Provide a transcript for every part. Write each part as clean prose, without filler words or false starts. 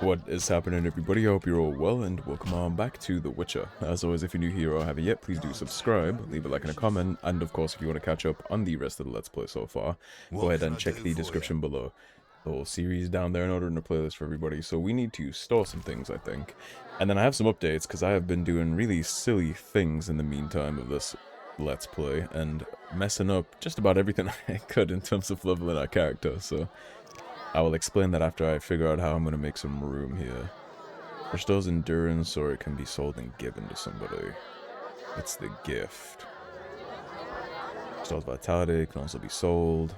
What is happening, everybody? I hope you're all well, and welcome on back to The Witcher. As always, if you're new here or haven't yet, please do subscribe, leave a like and a comment, and of course, if you want to catch up on the rest of the Let's Play so far, go ahead and check the description below. The whole series down there in order in a playlist for everybody, so we need to store some things, I think. And then I have some updates, because I have been doing really silly things in the meantime of this Let's Play, and messing up just about everything I could in terms of leveling our character, so I will explain that after I figure out how I'm going to make some room here. Restores endurance, or it can be sold and given to somebody. It's the gift. Restores vitality, can also be sold.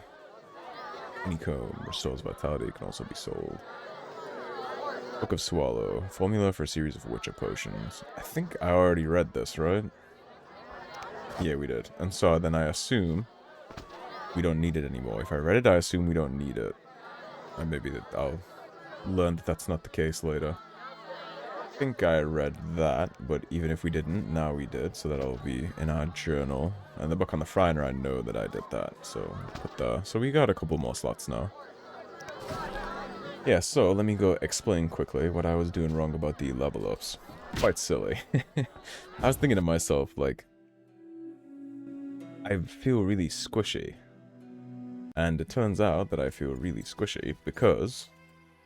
Honeycomb, restores vitality, can also be sold. Book of Swallow, formula for a series of Witcher potions. I think I already read this, right? Yeah, we did. And so then I assume we don't need it anymore. If I read it, I assume we don't need it. And maybe that I'll learn that that's not the case later. I think I read that, but even if we didn't, now we did, so that'll be in our journal. And the book on the Friar, I know that I did that, so put the. So we got a couple more slots now. Yeah, so let me go explain quickly what I was doing wrong about the level ups. Quite silly. I was thinking to myself, like, I feel really squishy. And it turns out that I feel really squishy because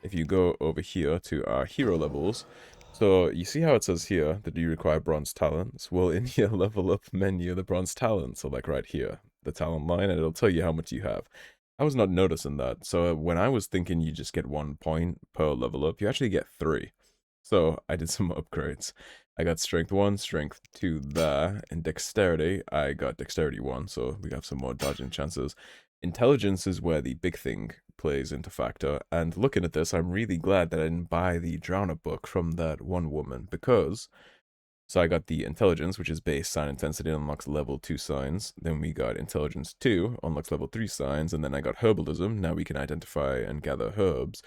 if you go over here to our hero levels, so you see how it says here that you require bronze talents? Well, in your level up menu, the bronze talents are like right here, the talent line, and it'll tell you how much you have. I was not noticing that, so when I was thinking you just get 1 point per level up, you actually get 3. So I did some upgrades. I got strength 1, strength 2 there, and dexterity, I got dexterity 1, so we have some more dodging chances. Intelligence is where the big thing plays into factor, and looking at this, I'm really glad that I didn't buy the Drowner book from that one woman, because, so I got the Intelligence, which is base sign intensity, unlocks level 2 signs, then we got Intelligence 2, unlocks level 3 signs, and then I got Herbalism, now we can identify and gather herbs.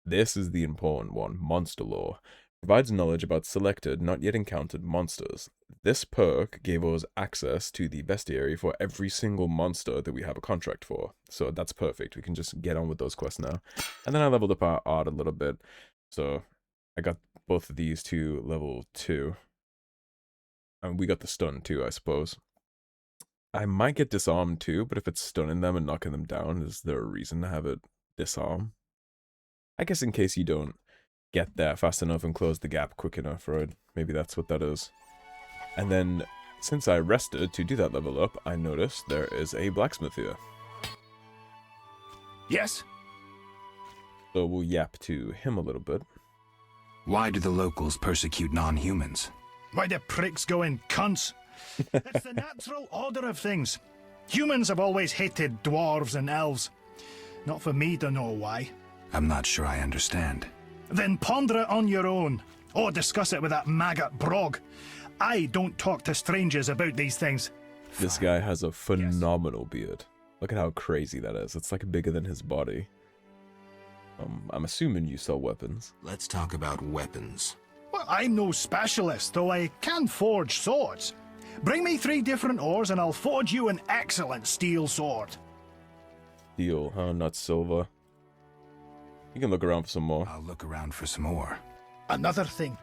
This is the important one, Monster Lore. Provides knowledge about selected, not yet encountered monsters. This perk gave us access to the bestiary for every single monster that we have a contract for. So that's perfect. We can just get on with those quests now. And then I leveled up our art a little bit. So I got both of these to level 2. And we got the stun too, I suppose. I might get disarmed too, but if it's stunning them and knocking them down, is there a reason to have it disarm? I guess in case you don't get there fast enough and close the gap quick enough, right? Maybe that's what that is. And then, since I rested to do that level up, I noticed there is a blacksmith here. Yes? So we'll yap to him a little bit. Why do the locals persecute non-humans? Why do pricks go in cunts? It's the natural order of things. Humans have always hated dwarves and elves. Not for me to know why. I'm not sure I understand. Then ponder it on your own, or discuss it with that maggot Brog. I don't talk to strangers about these things. This guy has a phenomenal beard. Look at how crazy that is. It's like bigger than his body. I'm assuming you sell weapons. Let's talk about weapons. Well, I'm no specialist, though I can forge swords. Bring me 3 different ores and I'll forge you an excellent steel sword. Steel, huh? Not silver. You can look around for some more. I'll look around for some more. Another thing,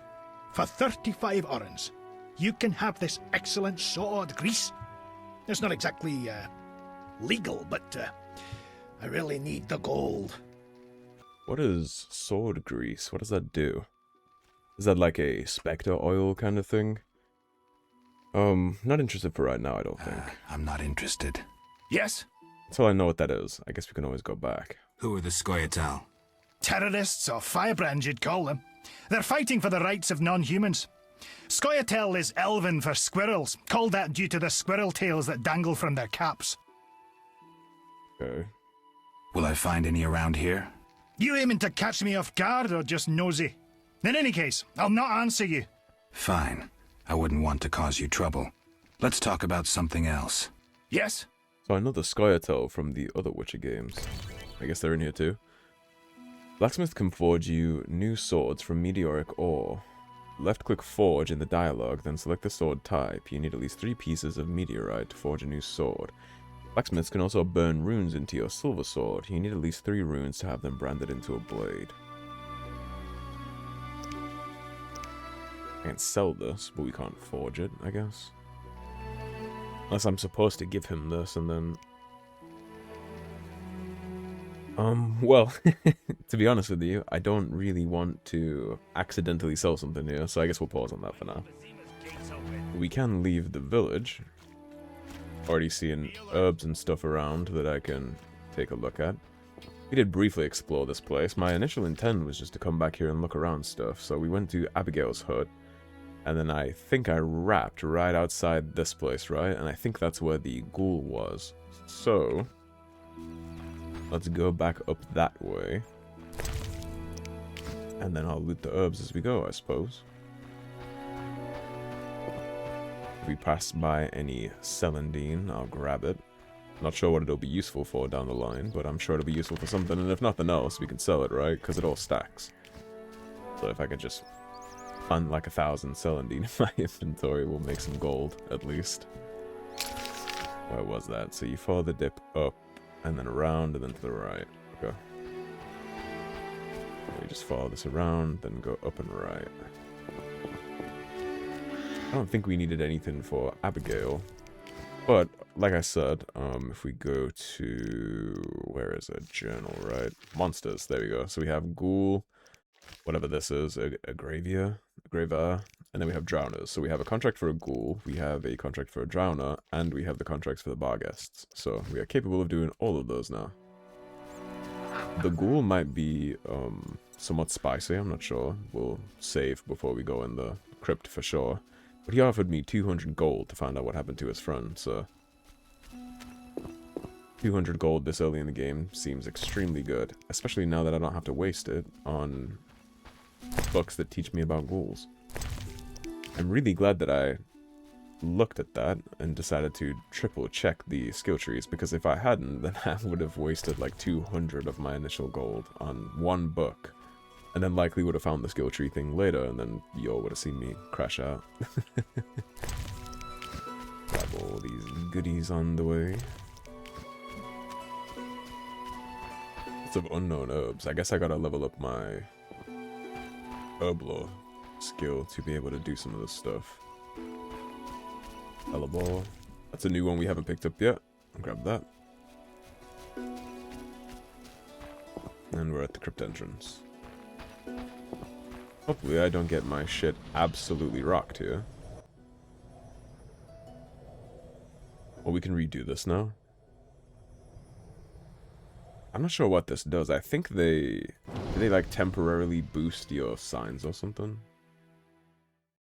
for 35 orens, you can have this excellent sword grease. It's not exactly legal, but I really need the gold. What is sword grease? What does that do? Is that like a Spectre oil kind of thing? Not interested for right now, I don't think. I'm not interested. Yes? Until I know what that is. I guess we can always go back. Who are the Scoia'tael? Terrorists, or firebrands you'd call them. They're fighting for the rights of non-humans. Scoia'tael is Elven for squirrels, called that due to the squirrel tails that dangle from their caps. Okay. Will I find any around here? You aiming to catch me off guard or just nosy? In any case, I'll not answer you. Fine. I wouldn't want to cause you trouble. Let's talk about something else. Yes? So I know the Scoia'tael from the other Witcher games. I guess they're in here too. Blacksmith can forge you new swords from meteoric ore. Left-click forge in the dialogue, then select the sword type. You need at least 3 pieces of meteorite to forge a new sword. Blacksmiths can also burn runes into your silver sword. You need at least 3 runes to have them branded into a blade. I can sell this, but we can't forge it, I guess. Unless I'm supposed to give him this and then... well, to be honest with you, I don't really want to accidentally sell something here, so I guess we'll pause on that for now. We can leave the village. Already seeing herbs and stuff around that I can take a look at. We did briefly explore this place. My initial intent was just to come back here and look around stuff, so we went to Abigail's hut, and then I think I wrapped right outside this place, right? And I think that's where the ghoul was. So, let's go back up that way. And then I'll loot the herbs as we go, I suppose. If we pass by any celandine, I'll grab it. Not sure what it'll be useful for down the line, but I'm sure it'll be useful for something, and if nothing else, we can sell it, right? Because it all stacks. So if I could just fund like 1,000 celandine in my inventory, we'll make some gold, at least. Where was that? So you follow the dip up, and then around, and then to the right. Okay. We just follow this around, then go up and right. I don't think we needed anything for Abigail. But, like I said, if we go to... where is it? Journal, right? Monsters, there we go. So we have Ghoul, whatever this is, a Graver, and then we have Drowners. So we have a contract for a Ghoul, we have a contract for a Drowner, and we have the contracts for the Barghests. So we are capable of doing all of those now. The Ghoul might be somewhat spicy, I'm not sure. We'll save before we go in the crypt for sure. But he offered me 200 gold to find out what happened to his friend, so... 200 gold this early in the game seems extremely good, especially now that I don't have to waste it on books that teach me about ghouls. I'm really glad that I looked at that and decided to triple check the skill trees, because if I hadn't, then I would have wasted like 200 of my initial gold on one book. And then likely would have found the skill tree thing later, and then y'all would have seen me crash out. Grab all these goodies on the way. Lots of unknown herbs. I guess I gotta level up my herb lore skill to be able to do some of this stuff. Hellebore. That's a new one we haven't picked up yet. I'll grab that. And we're at the crypt entrance. Hopefully I don't get my shit absolutely rocked here. Well, we can redo this now. I'm not sure what this does. I think do they like temporarily boost your signs or something?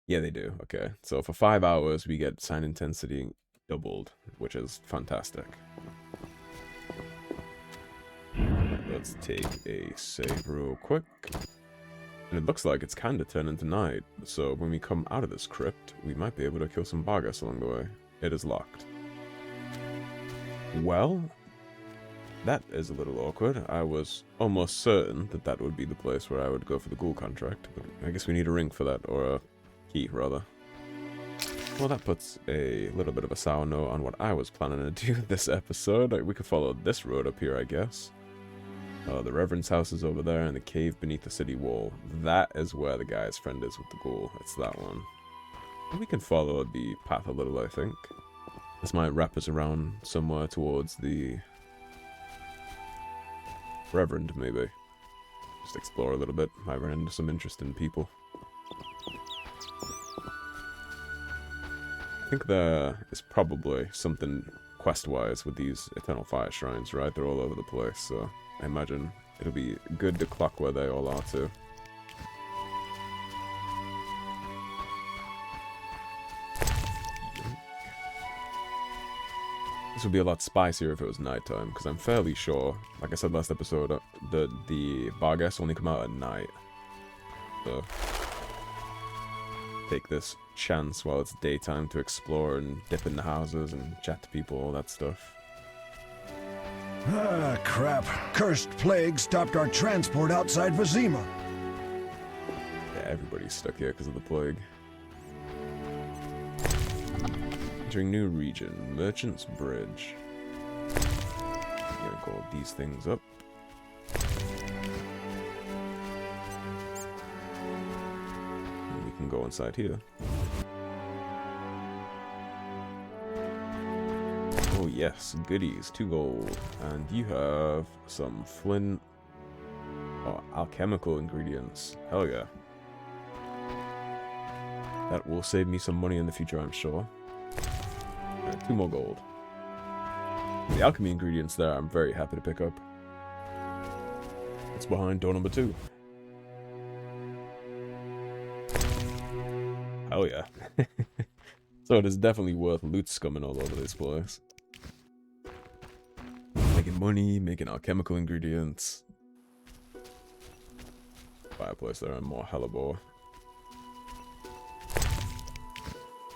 Yeah, they do. Okay. So for 5 hours, we get sign intensity doubled, which is fantastic. Let's take a save real quick. And it looks like it's kind of turning to night, so when we come out of this crypt, we might be able to kill some Barghests along the way. It is locked. Well, that is a little awkward. I was almost certain that that would be the place where I would go for the ghoul contract, but I guess we need a ring for that, or a key, rather. Well, that puts a little bit of a sour note on what I was planning to do this episode. We could follow this road up here, I guess. The Reverend's house is over there, and the cave beneath the city wall. That is where the guy's friend is with the ghoul. It's that one. And we can follow the path a little, I think. This might wrap us around somewhere towards the Reverend, maybe. Just explore a little bit. Might run into some interesting people. I think there is probably something quest-wise with these Eternal Fire Shrines, right? They're all over the place, so I imagine it'll be good to clock where they all are, too. This would be a lot spicier if it was nighttime, because I'm fairly sure, like I said last episode, that the Barghests only come out at night. So, take this chance while it's daytime to explore and dip in the houses and chat to people, all that stuff. Ah, crap. Cursed plague stopped our transport outside Vizima. Yeah, everybody's stuck here because of the plague. Entering new region, Merchant's Bridge. I'm gonna call these things up. And we can go inside here. Oh yes, goodies, 2 gold. And you have some flint... Oh, alchemical ingredients. Hell yeah. That will save me some money in the future, I'm sure. Right, 2 more gold. The alchemy ingredients there, I'm very happy to pick up. What's behind door number 2? Hell yeah. So it is definitely worth loot scumming all over this place. Making money, making alchemical ingredients. Fireplace there and more hellebore.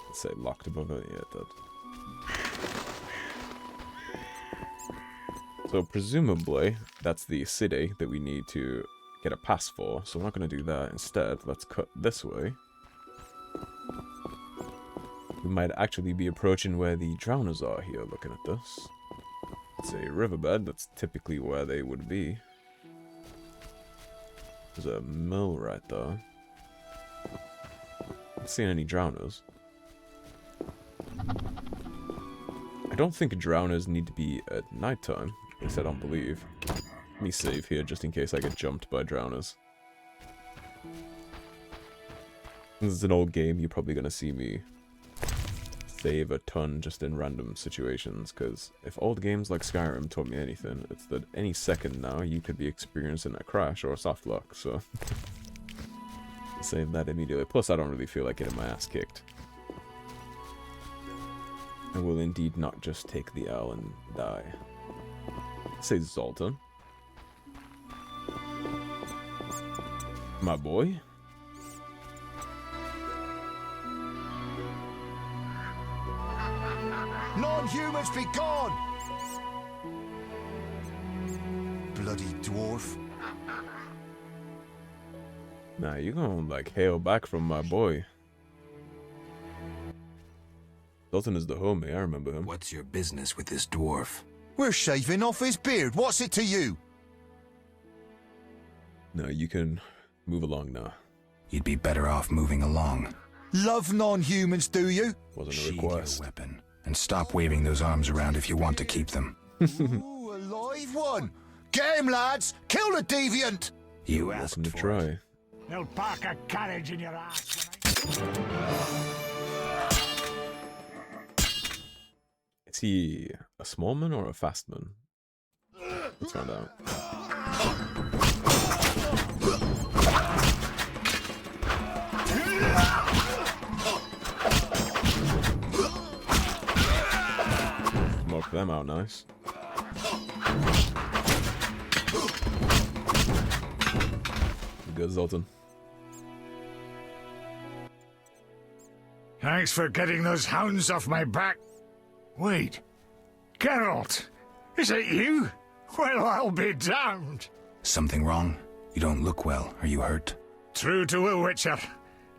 Let's say locked above it. Yeah, it did. So presumably, that's the city that we need to get a pass for, so we're not going to do that. Instead, let's cut this way. We might actually be approaching where the drowners are here, looking at this. It's a riverbed, that's typically where they would be. There's a mill right there. Not seeing any drowners. I don't think drowners need to be at nighttime. At least I don't believe. Let me save here just in case I get jumped by drowners. This is an old game, you're probably gonna see me save a ton just in random situations, because if old games like Skyrim taught me anything, it's that any second now you could be experiencing a crash or a soft lock, so save that immediately. Plus I don't really feel like getting my ass kicked. I will indeed not just take the L and die. Say Zoltan. My boy. Non-humans be gone! Bloody dwarf. Nah, you gonna like hail back from my boy. Zoltan is the homie, I remember him. What's your business with this dwarf? We're shaving off his beard. What's it to you? No, you can move along now. You'd be better off moving along. Love non-humans, do you? Wasn't a Sheathe your request. weapon and stop waving those arms around if you want to keep them. Ooh, a live one. Get him, lads. Kill the deviant. You Welcome asked to for try. it. They'll park a carriage in your ass. Is he a small man or a fast man? Let's find out. Knock them out nice. Good, Zoltan. Thanks for getting those hounds off my back. Wait, Geralt, is it you? Well, I'll be damned. Something wrong? You don't look well. Are you hurt? True to a witcher.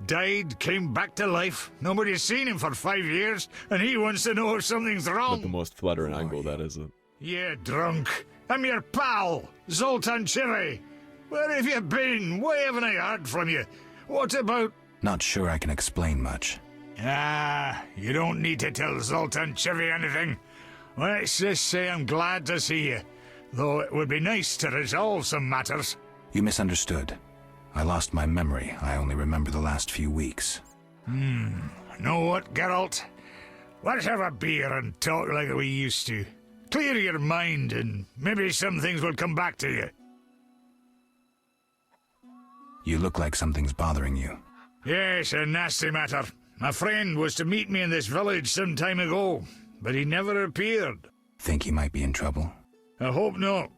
Died, came back to life. Nobody's seen him for 5 years, and he wants to know if something's Not the wrong. most flattering angle, that is it. Yeah, drunk. I'm your pal, Zoltan Chivay. Where have you been? Why haven't I heard from you? What about... Not sure I can explain much. Ah, you don't need to tell Zoltan Chivay anything. Let's just say I'm glad to see you. Though it would be nice to resolve some matters. You misunderstood. I lost my memory. I only remember the last few weeks. Know what, Geralt? Let's have a beer and talk like we used to. Clear your mind and maybe some things will come back to you. You look like something's bothering you. Yes, a nasty matter. My friend was to meet me in this village some time ago, but he never appeared. Think he might be in trouble? I hope not.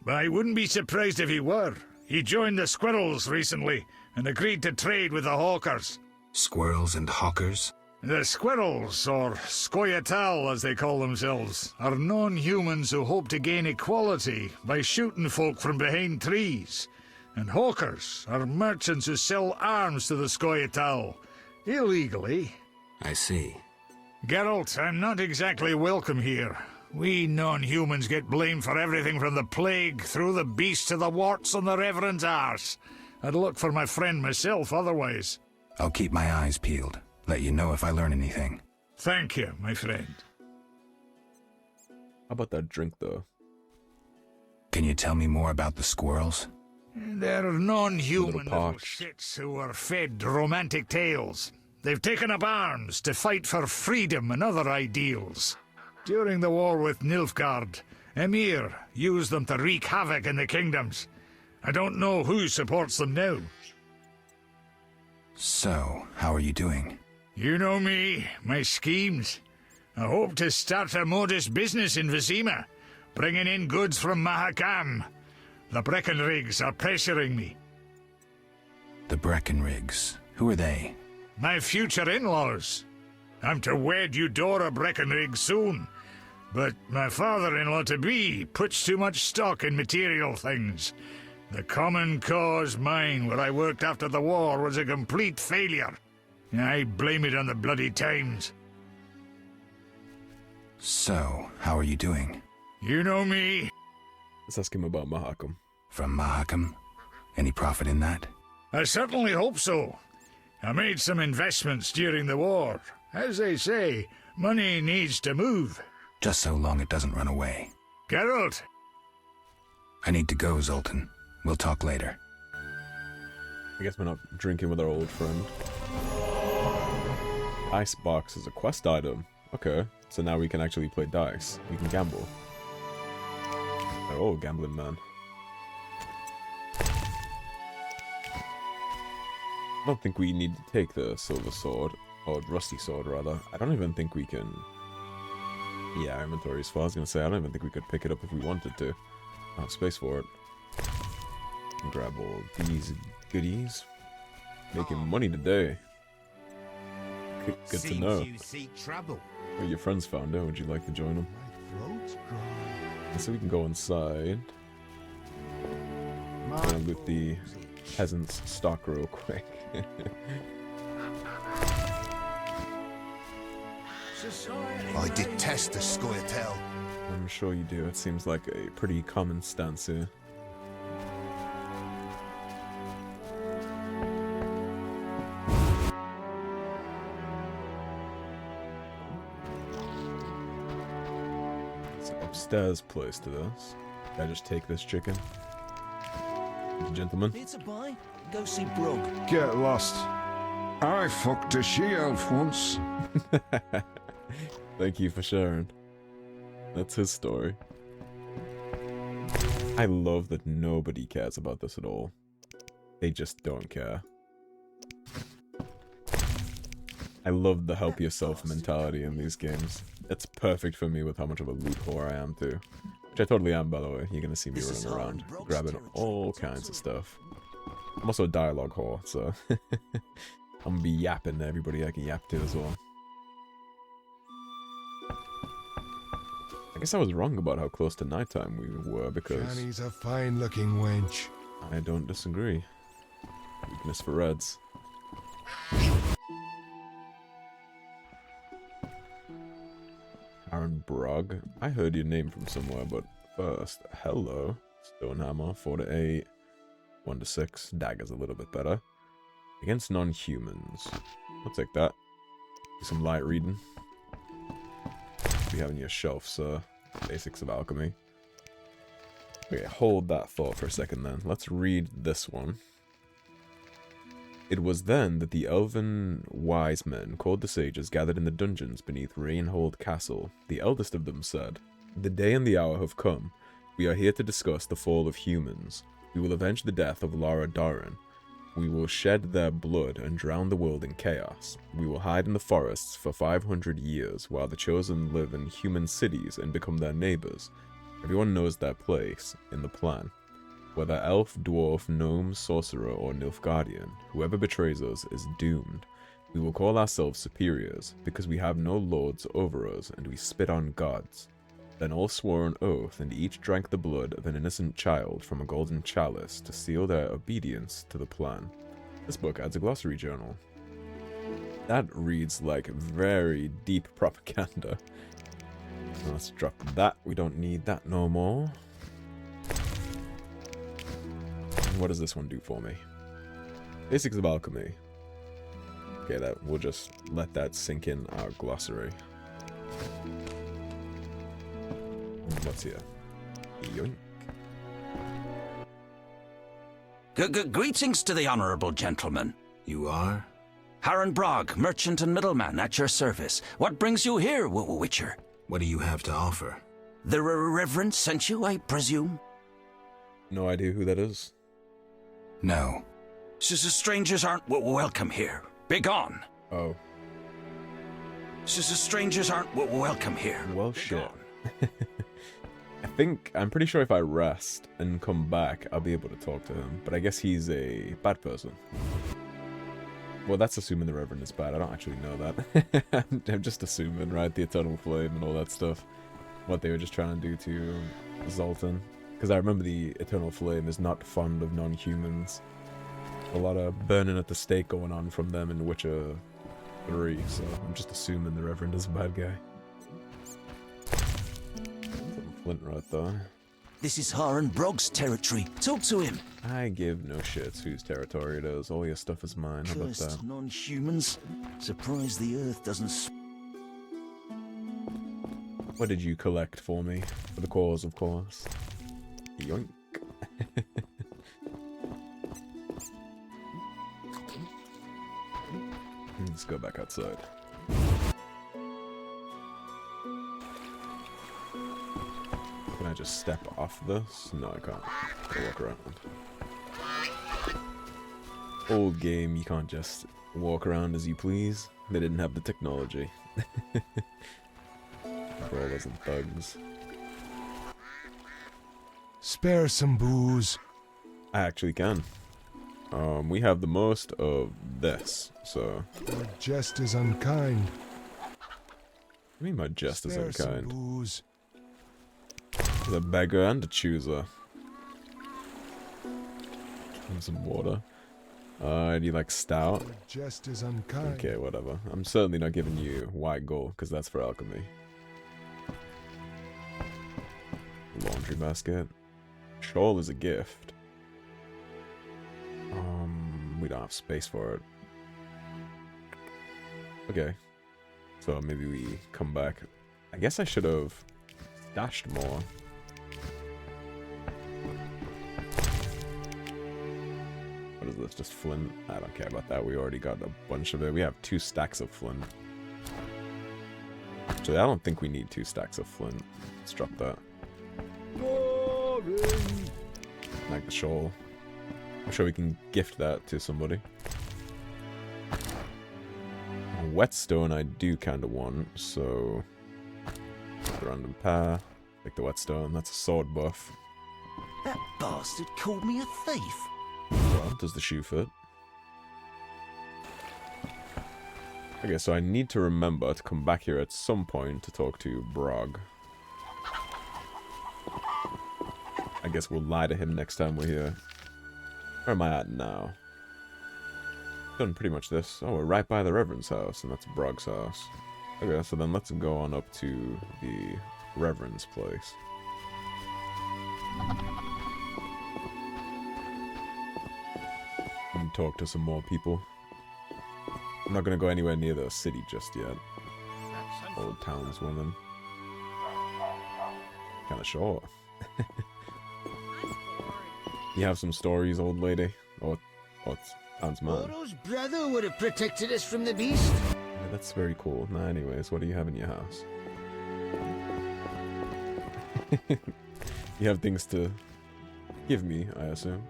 But I wouldn't be surprised if he were. He joined the Squirrels recently and agreed to trade with the Hawkers. Squirrels and hawkers? The Squirrels, or Scoia'tael as they call themselves, are non-humans who hope to gain equality by shooting folk from behind trees. And Hawkers are merchants who sell arms to the Scoia'tael, illegally. I see. Geralt, I'm not exactly welcome here. We non-humans get blamed for everything from the plague through the beast to the warts on the Reverend's arse. I'd look for my friend myself otherwise. I'll keep my eyes peeled. Let you know if I learn anything. Thank you, my friend. How about that drink, though? Can you tell me more about the squirrels? They're non-human Little little parched. shits who are fed romantic tales. They've taken up arms to fight for freedom and other ideals. During the war with Nilfgaard, Emir used them to wreak havoc in the kingdoms. I don't know who supports them now. So, how are you doing? You know me, my schemes. I hope to start a modest business in Vizima, bringing in goods from Mahakam. The Breckenrigs are pressuring me. The Breckenrigs. Who are they? My future in-laws. I'm to wed Eudora Breckenrig soon, but my father-in-law-to-be puts too much stock in material things. The common cause mine, where I worked after the war, was a complete failure. I blame it on the bloody times. So, how are you doing? You know me. Let's ask him about Mahakam. From Mahakam? Any profit in that? I certainly hope so. I made some investments during the war. As they say, money needs to move. Just so long it doesn't run away. Geralt, I need to go, Zoltan. We'll talk later. I guess we're not drinking with our old friend. Icebox is a quest item. Okay, so now we can actually play dice. We can gamble. Oh, gambling man. I don't think we need to take the silver sword, or rusty sword rather. I don't even think we can... Yeah, our inventory is full. I was gonna say, I don't even think we could pick it up if we wanted to. I have space for it. And grab all these goodies. Making money today. Good to know. You seek trouble. Well, your friends found it. Would you like to join them? My throat's dry. So we can go inside. Gonna loot the peasants' stock real quick. I detest the Scoia'tael. I'm sure you do. It seems like a pretty common stance here. It's an upstairs place to this. Can I just take this chicken? Gentlemen. Here to buy? Go see Brog. Get lost. I fucked a she-elf once. Thank you for sharing. That's his story. I love that nobody cares about this at all. They just don't care. I love the help yourself mentality in these games. It's perfect for me with how much of a loot whore I am too. Which I totally am, by the way. You're gonna see me running around, grabbing all kinds of stuff. I'm also a dialogue whore, so... I'm gonna be yapping to everybody I can yap to as well. I guess I was wrong about how close to nighttime we were, because... Johnny's a fine-looking wench. I don't disagree. Weakness for Reds. Aaron Brog. I heard your name from somewhere, but first, hello. Stonehammer, 4 to 8. 1 to 6. Dagger's a little bit better. Against non-humans. I'll take that. Do some light reading. You have in your shelf, sir. Basics of alchemy. Okay, hold that thought for a second then. Let's read this one. It was then that the elven wise men called the sages gathered in the dungeons beneath Rainhold Castle. The eldest of them said, "The day and the hour have come. We are here to discuss the fall of humans. We will avenge the death of Lara Darren. We will shed their blood and drown the world in chaos. We will hide in the forests for 500 years while the chosen live in human cities and become their neighbors. Everyone knows their place in the plan. Whether elf, dwarf, gnome, sorcerer, or Nilfgaardian, whoever betrays us is doomed. We will call ourselves superiors, because we have no lords over us and we spit on gods." Then all swore an oath, and each drank the blood of an innocent child from a golden chalice to seal their obedience to the plan. This book adds a glossary journal. That reads like very deep propaganda. So let's drop that. We don't need that no more. And what does this one do for me? Basics of alchemy. Okay, we'll just let that sink in our glossary. What's here? Yoink. Greetings to the honorable gentleman. You are? Harren Brog, merchant and middleman, at your service. What brings you here, Witcher? What do you have to offer? The Reverend sent you, I presume? No idea who that is. No. Strangers aren't welcome here. Begone. Oh. Strangers aren't welcome here. Well, shit. I'm pretty sure if I rest and come back, I'll be able to talk to him. But I guess he's a bad person. Well, that's assuming the Reverend is bad. I don't actually know that. I'm just assuming, right? The Eternal Flame and all that stuff. What they were just trying to do to Zoltan. Because I remember the Eternal Flame is not fond of non-humans. A lot of burning at the stake going on from them in Witcher 3, so I'm just assuming the Reverend is a bad guy. Flint right there. This is Harren Brog's territory. Talk to him. I give no shits whose territory it is. All your stuff is mine. How about Cursed that? non-humans. Surprised the earth doesn't... What did you collect for me? For the cause, of course. Yoink. Let's go back outside. Can I just step off this? No, I can't. Gotta walk around. Old game, you can't just walk around as you please. They didn't have the technology. Brawlers and thugs. Spare some booze. I actually can. We have the most of this, so... Your jest is unkind. I mean my jest is Spare some unkind. booze. There's a beggar and a chooser. And some water. Do you like stout? Your jest is unkind. Okay, whatever. I'm certainly not giving you white gold, because that's for alchemy. Laundry basket. Shawl is a gift. We don't have space for it. Okay. So maybe we come back. I guess I should have stashed more. What is this? Just flint? I don't care about that. We already got a bunch of it. We have 2 stacks of flint. Actually, I don't think we need 2 stacks of flint. Let's drop that. Like the shawl. I'm sure we can gift that to somebody. Whetstone I do kind of want, so... Random pair. Like the whetstone, that's a sword buff. That bastard called me a thief. Well, does the shoe fit? Okay, so I need to remember to come back here at some point to talk to Brog. I guess we'll lie to him next time we're here. Where am I at now? Done pretty much this. Oh, we're right by the Reverend's house, and that's Brog's house. Okay, so then let's go on up to the Reverend's place. And talk to some more people. I'm not gonna go anywhere near the city just yet. Old townswoman. Kinda short. You have some stories, old lady? Or sounds mad. Oro's brother would have protected us from the beast. Yeah, that's very cool. Nah, anyways, what do you have in your house? You have things to give me, I assume.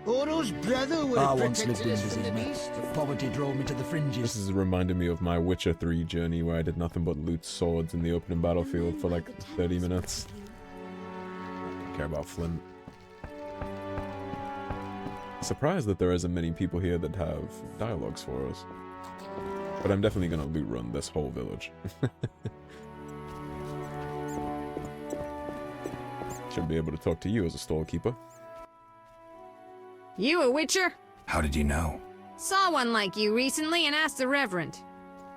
Oro's brother would I have once lived protected in us from the Vizima. beast. Poverty drove me to the This fringes. is reminding me of my Witcher 3 journey where I did nothing but loot swords in the opening battlefield for like 30 minutes. Don't care about Flint. Surprised that there isn't many people here that have dialogues for us. But I'm definitely gonna loot run this whole village. Should be able to talk to you as a storekeeper. You a witcher? How did you know? Saw one like you recently and asked the Reverend.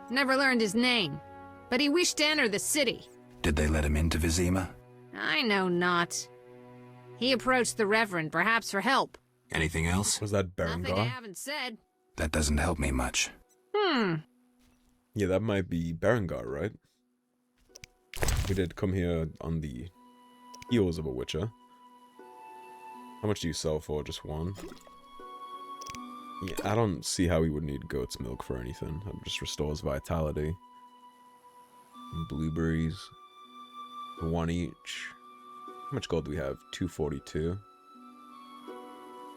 Never learned his name, but he wished to enter the city. Did they let him into Vizima? I know not. He approached the Reverend, perhaps for help. Anything else? Was that Nothing I Berengar? haven't said. That doesn't help me much. Yeah, that might be Berengar, right? We did come here on the heels of a Witcher. How much do you sell for? Just one? Yeah, I don't see how we would need goat's milk for anything. It just restores vitality. Blueberries. One each. How much gold do we have? 242.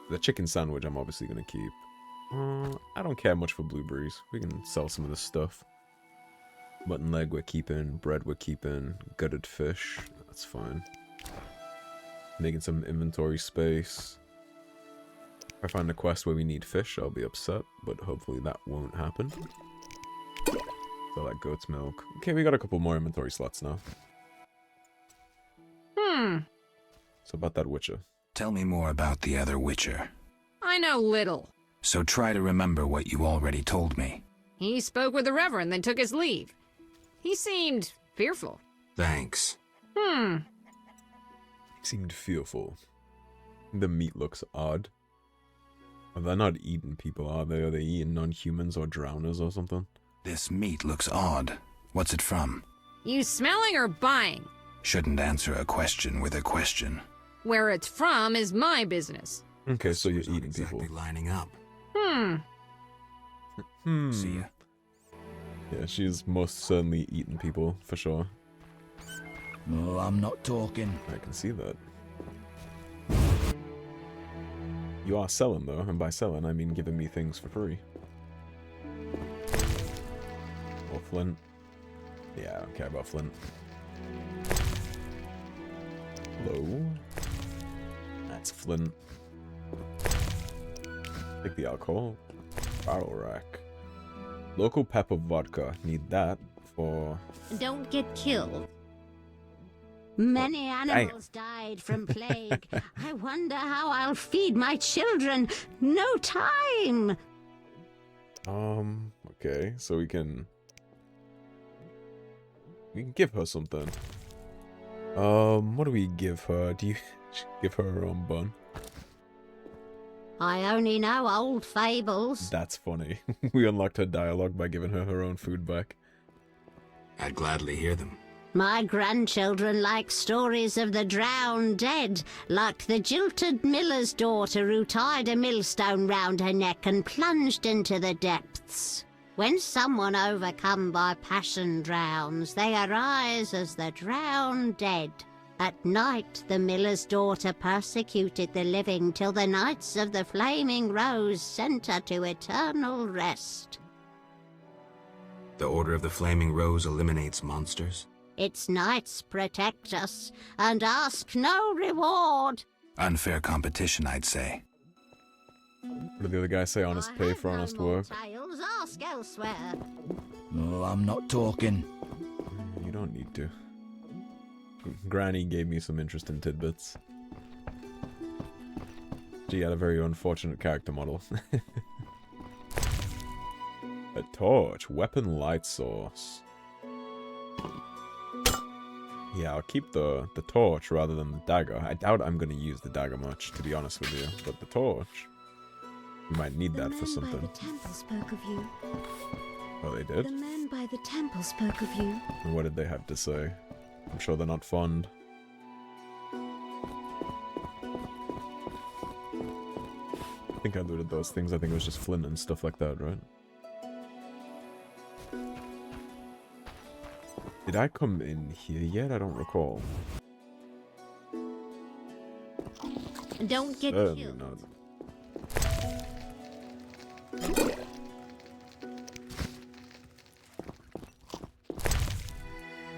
The chicken sandwich I'm obviously going to keep. I don't care much for blueberries. We can sell some of this stuff. Mutton leg we're keeping. Bread we're keeping. Gutted fish. That's fine. Making some inventory space. If I find a quest where we need fish, I'll be upset. But hopefully that won't happen. So that goat's milk. Okay, we got a couple more inventory slots now. So about that Witcher. Tell me more about the other Witcher. I know little. So try to remember what you already told me. He spoke with the Reverend, then took his leave. He seemed fearful. Thanks. He seemed fearful. The meat looks odd. They're not eating people, are they? Are they eating non-humans or drowners or something? This meat looks odd. What's it from? You smelling or buying? Shouldn't answer a question with a question. Where it's from is my business. Okay, so you're eating Exactly people. lining up. See ya. Yeah, she's most certainly eating people, for sure. No, I'm not talking. I can see that. You are selling, though, and by selling, I mean giving me things for free. Or flint. Yeah, I don't care about flint. Hello? That's flint. Take the alcohol. Barrel rack. Local pepper vodka. Need that for... Don't get killed. Many animals died from plague. I wonder how I'll feed my children. No time. Okay, so we can give her something. What do we give her? Do you give her own bun? I only know old fables. That's funny. We unlocked her dialogue by giving her own food back. I'd gladly hear them. My grandchildren like stories of the drowned dead, like the jilted miller's daughter who tied a millstone round her neck and plunged into the depths. When someone overcome by passion drowns, they arise as the drowned dead. At night, the miller's daughter persecuted the living till the Knights of the Flaming Rose sent her to eternal rest. The Order of the Flaming Rose eliminates monsters? Its knights protect us and ask no reward. Unfair competition, I'd say. What did the other guy say? Honest pay for honest work? Tales, ask elsewhere. No, I'm not talking. You don't need to. Granny gave me some interesting tidbits. She had a very unfortunate character model. A torch. Weapon light source. Yeah, I'll keep the torch rather than the dagger. I doubt I'm going to use the dagger much, to be honest with you. But the torch, you might need that for something. The men by the temple spoke of you. Oh, they did? The men by the temple spoke of you. And what did they have to say? I'm sure they're not fond. I think I looted those things. I think it was just flint and stuff like that, right? Did I come in here yet? I don't recall. Don't get Certainly killed. not.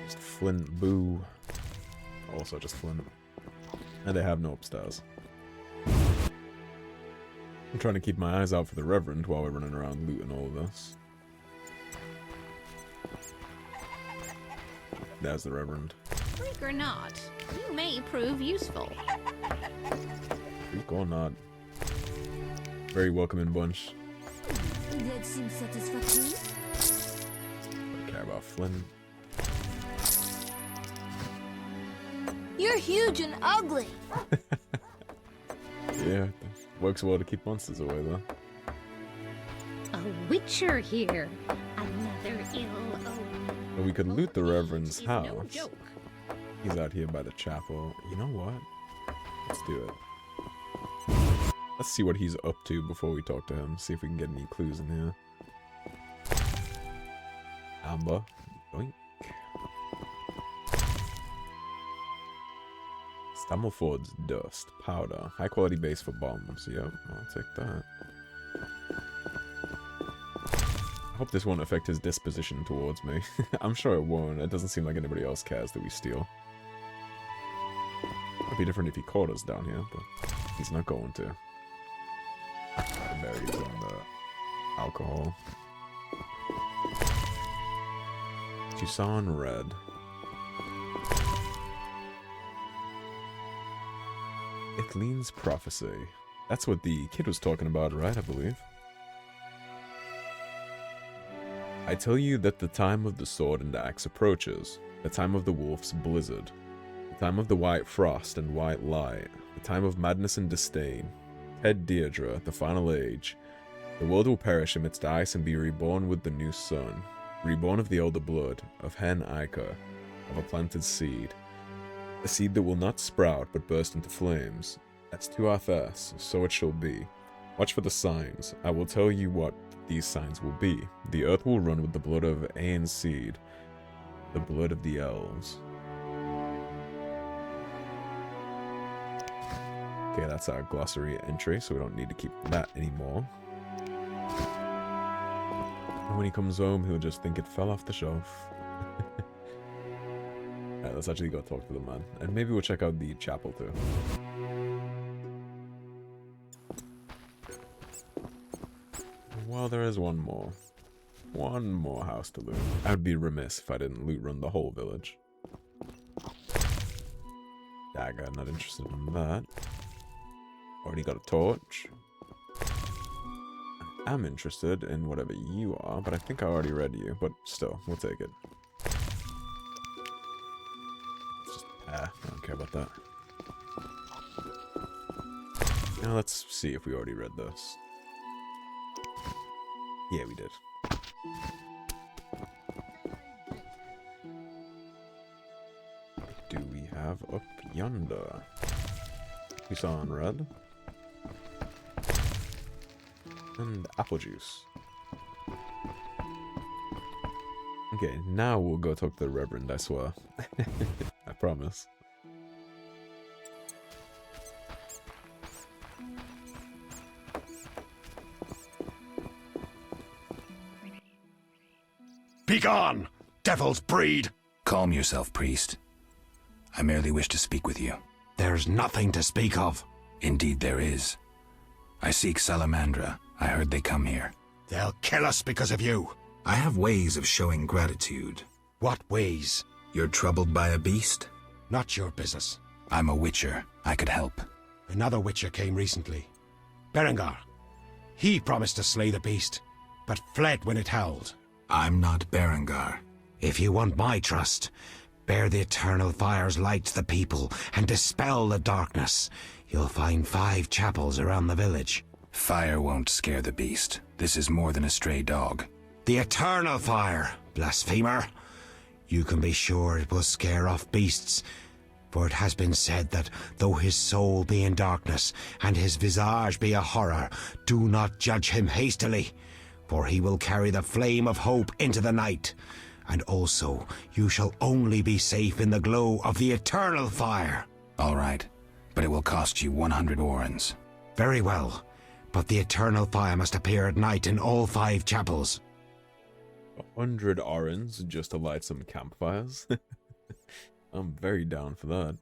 Just flint, boo. Also just flint. And they have no upstairs. I'm trying to keep my eyes out for the Reverend while we're running around looting all of this. There's the Reverend. Freak or not, you may prove useful. Freak or not. Very welcoming bunch. That seems satisfactory. Don't care about Flynn. You're huge and ugly. Yeah, works well to keep monsters away though. A witcher here. Another ill omen. But we could loot the Reverend's He's no house. joke. He's out here by the chapel. You know what? Let's do it. Let's see what he's up to before we talk to him. See if we can get any clues in here. Amber. Doink. Stammelford's dust. Powder. High quality base for bombs. Yep, I'll take that. I hope this won't affect his disposition towards me. I'm sure it won't. It doesn't seem like anybody else cares that we steal. It'd be different if he caught us down here, but he's not going to. The berries and the alcohol. Tucson Red. Ithleen's Prophecy. That's what the kid was talking about, right, I believe? I tell you that the time of the sword and axe approaches, the time of the wolf's blizzard, the time of the white frost and white light, the time of madness and disdain, Head Deirdre, the final age. The world will perish amidst ice and be reborn with the new sun, reborn of the older blood, of Hen Ica, of a planted seed, a seed that will not sprout but burst into flames. As to Arthas, so it shall be. Watch for the signs. I will tell you what these signs will be. The earth will run with the blood of Aen's seed, the blood of the elves. Okay, that's our glossary entry, so we don't need to keep that anymore. And when he comes home, he'll just think it fell off the shelf. Alright, let's actually go talk to the man. And maybe we'll check out the chapel too. Well, there is one more. One more house to loot. I would be remiss if I didn't loot run the whole village. Dagger, not interested in that. Already got a torch. I am interested in whatever you are, but I think I already read you. But still, we'll take it. It's just, I don't care about that. Now let's see if we already read this. Yeah, we did. What do we have up yonder? We saw in red. And apple juice. Okay, now we'll go talk to the Reverend, I swear. I promise. Begone, devil's breed! Calm yourself, priest. I merely wish to speak with you. There's nothing to speak of. Indeed there is. I seek Salamandra. I heard they come here. They'll kill us because of you. I have ways of showing gratitude. What ways? You're troubled by a beast? Not your business. I'm a witcher. I could help. Another witcher came recently. Berengar. He promised to slay the beast, but fled when it howled. I'm not Berengar. If you want my trust, bear the eternal fire's light to the people and dispel the darkness. You'll find 5 chapels around the village. Fire won't scare the beast. This is more than a stray dog. The eternal fire, blasphemer. You can be sure it will scare off beasts, for it has been said that though his soul be in darkness and his visage be a horror, do not judge him hastily, for he will carry the flame of hope into the night. And also, you shall only be safe in the glow of the eternal fire. All right, but it will cost you 100 orens. Very well, but the eternal fire must appear at night in all 5 chapels. 100 orens just to light some campfires? I'm very down for that.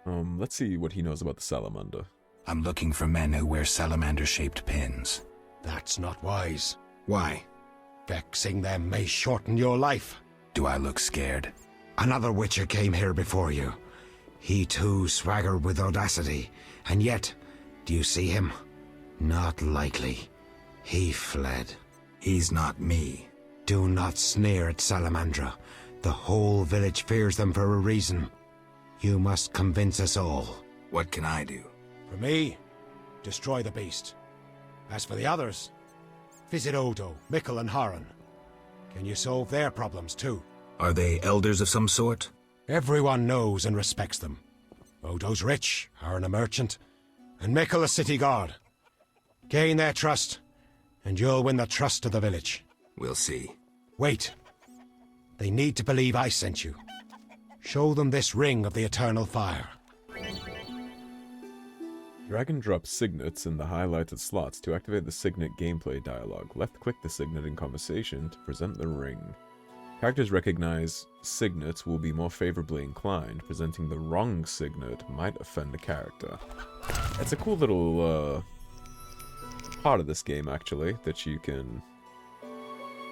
Let's see what he knows about the salamander. I'm looking for men who wear salamander-shaped pins. That's not wise. Why? Vexing them may shorten your life. Do I look scared? Another witcher came here before you. He too swaggered with audacity, and yet, do you see him? Not likely. He fled. He's not me. Do not sneer at Salamandra. The whole village fears them for a reason. You must convince us all. What can I do? For me, destroy the beast. As for the others, Visit Odo, Mikkel and Harren. Can you solve their problems too? Are they elders of some sort? Everyone knows and respects them. Odo's rich, Harren a merchant, and Mikkel a city guard. Gain their trust, and you'll win the trust of the village. We'll see. Wait. They need to believe I sent you. Show them this ring of the eternal fire. Drag and drop signets in the highlighted slots to activate the signet gameplay dialogue. Left-click the signet in conversation to present the ring. Characters recognize signets will be more favorably inclined. Presenting the wrong signet might offend a character. It's a cool little part of this game, actually, that you can...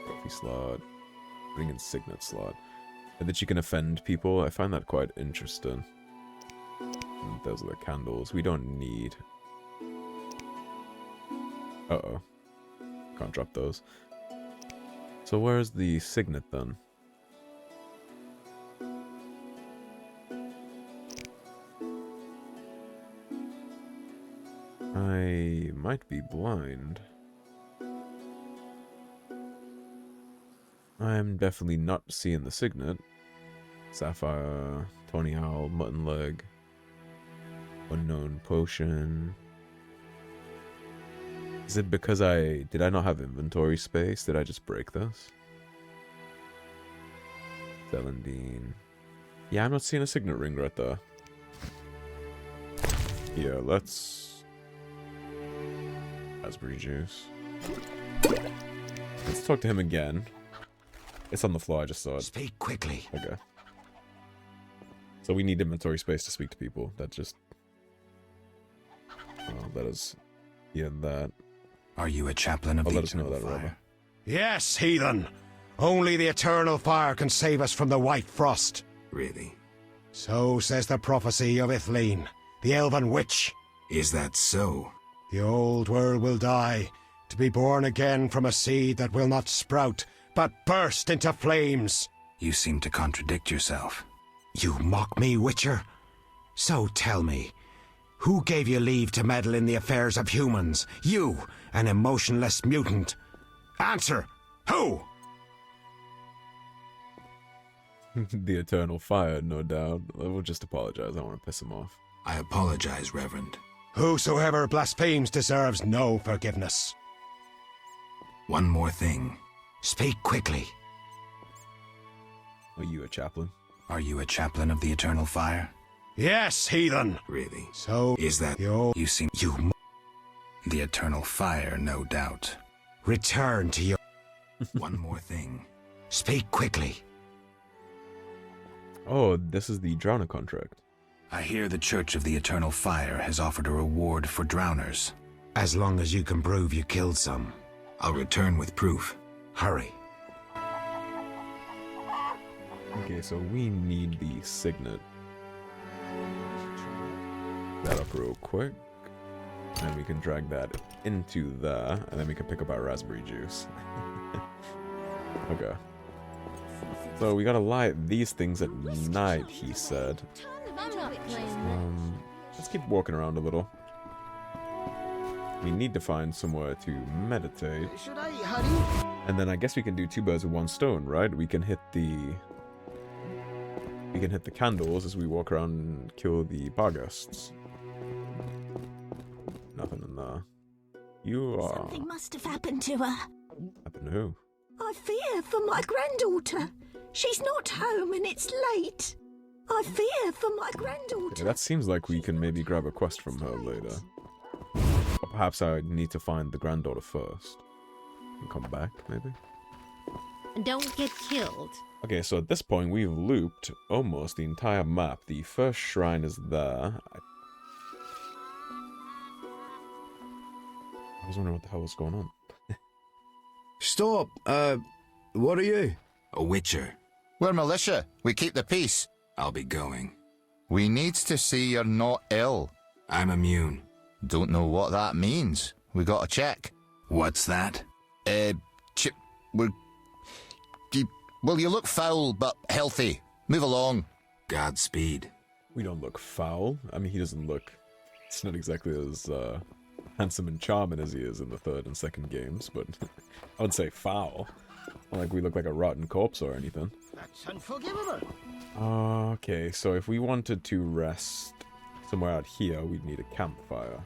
Trophy slot, ring and signet slot. And that you can offend people. I find that quite interesting. And those are the candles. We don't need... Uh-oh. Can't drop those. So where's the signet then? I might be blind. I'm definitely not seeing the signet. Sapphire, Tony Owl, Mutton Leg, Unknown Potion. Is it because did I not have inventory space? Did I just break this? Celandine. Yeah, I'm not seeing a signet ring right there. Yeah, let's... Raspberry juice. Let's talk to him again. It's on the floor, I just saw it. Speak quickly. Okay. So we need inventory space to speak to people. That just... let us... Yeah, that... Are you a chaplain of the eternal fire? Yes, heathen. Only the eternal fire can save us from the white frost. Really? So says the prophecy of Ithleen, the elven witch. Is that so? The old world will die, to be born again from a seed that will not sprout, but burst into flames. You seem to contradict yourself. You mock me, Witcher? So tell me, who gave you leave to meddle in the affairs of humans? You, an emotionless mutant. Answer! Who? The eternal fire, no doubt. I will just apologize. I don't want to piss him off. I apologize, Reverend. Whosoever blasphemes deserves no forgiveness. One more thing. Speak quickly. Are you a chaplain? Are you a chaplain of the eternal fire? Yes, heathen. Really? So is that you seem the eternal fire, no doubt. Return to your... One more thing. Speak quickly. Oh, this is the Drowner contract. I hear the Church of the Eternal Fire has offered a reward for drowners. As long as you can prove you killed some. I'll return with proof. Hurry. Okay, so we need the signet. That up real quick. And we can drag that into there. And then we can pick up our raspberry juice. Okay. So we gotta light these things at night, he said. Let's keep walking around a little. We need to find somewhere to meditate. And then I guess we can do two birds with one stone, right? We can hit the candles as we walk around and kill the barghests. Nothing in there. You are... Something must have happened to her. Happened to who? I fear for my granddaughter. She's not home and it's late. I fear for my granddaughter. Okay, that seems like we can maybe grab a quest from her later. Or perhaps I need to find the granddaughter first. And come back, maybe? Don't get killed. Okay, so at this point we've looped almost the entire map. The first shrine is there. I was wondering what the hell was going on. Stop! What are you? A witcher. We're militia. We keep the peace. I'll be going. We needs to see you're not ill. I'm immune. Don't know what that means. We got to check. What's that? Well, you look foul, but healthy. Move along. Godspeed. We don't look foul. I mean, he doesn't look... It's not exactly as handsome and charming as he is in the third and second games, but I would say foul. Not like we look like a rotten corpse or anything. That's unforgivable. Okay, so if we wanted to rest somewhere out here, we'd need a campfire.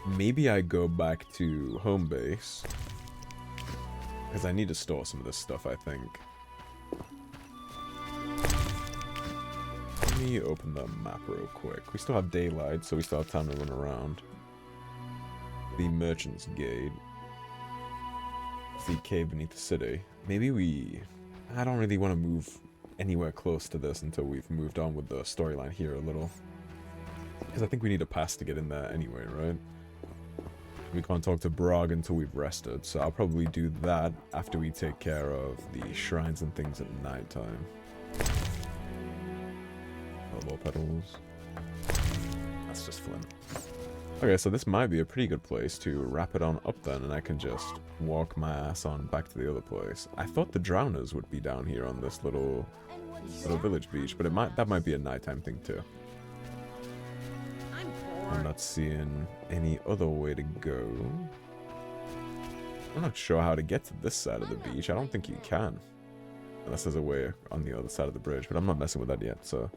Maybe I go back to home base, because I need to store some of this stuff, I think. Let me open the map real quick. We still have daylight, so we still have time to run around. The Merchant's Gate. The cave beneath the city. Maybe I don't really want to move anywhere close to this until we've moved on with the storyline here a little. Because I think we need a pass to get in there anyway, right? We can't talk to Brog until we've rested, so I'll probably do that after we take care of the shrines and things at nighttime. Elbow petals. That's just Flint. Okay, so this might be a pretty good place to wrap it on up then, and I can just walk my ass on back to the other place. I thought the drowners would be down here on this little village beach, but that might be a nighttime thing too. I'm not seeing any other way to go. I'm not sure how to get to this side of the beach. I don't think you can. Unless there's a way on the other side of the bridge, but I'm not messing with that yet, so...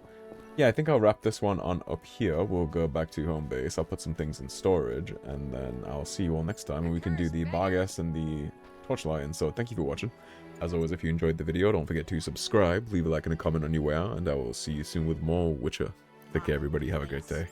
Yeah, I think I'll wrap this one on up here. We'll go back to home base. I'll put some things in storage, and then I'll see you all next time, and we can do the Barghest and the Torchlion. So thank you for watching. As always, if you enjoyed the video, don't forget to subscribe, leave a like and a comment on your way out, and I will see you soon with more Witcher. Take care, everybody. Have a great day.